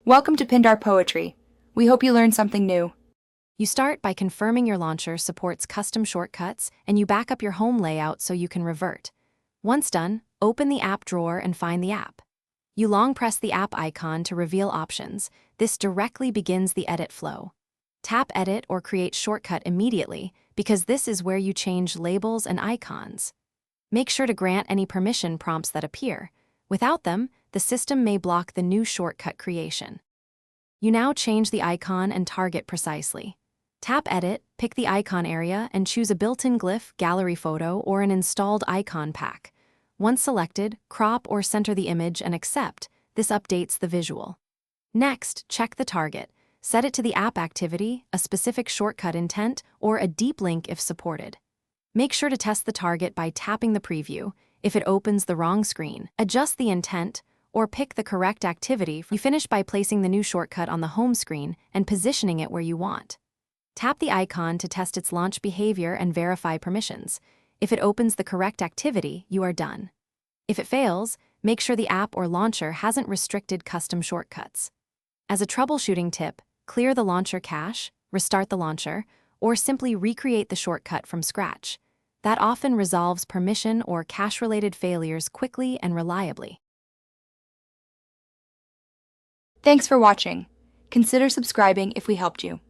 Welcome to Pindar Poetry. We hope you learned something new. You start by confirming your launcher supports custom shortcuts, and you back up your home layout so you can revert. Once done, open the app drawer and find the app. You long press the app icon to reveal options. This directly begins the edit flow. Tap Edit or Create Shortcut immediately, because this is where you change labels and icons. Make sure to grant any permission prompts that appear. Without them, the system may block the new shortcut creation. You now change the icon and target precisely. Tap Edit, pick the icon area, and choose a built-in glyph, gallery photo, or an installed icon pack. Once selected, crop or center the image and accept. This updates the visual. Next, check the target. Set it to the app activity, a specific shortcut intent, or a deep link if supported. Make sure to test the target by tapping the preview. If it opens the wrong screen, adjust the intent, or pick the correct activity. You finish by placing the new shortcut on the home screen and positioning it where you want. Tap the icon to test its launch behavior and verify permissions. If it opens the correct activity, you are done. If it fails, make sure the app or launcher hasn't restricted custom shortcuts. As a troubleshooting tip, clear the launcher cache, restart the launcher, or simply recreate the shortcut from scratch. That often resolves permission or cache-related failures quickly and reliably. Thanks for watching. Consider subscribing if we helped you.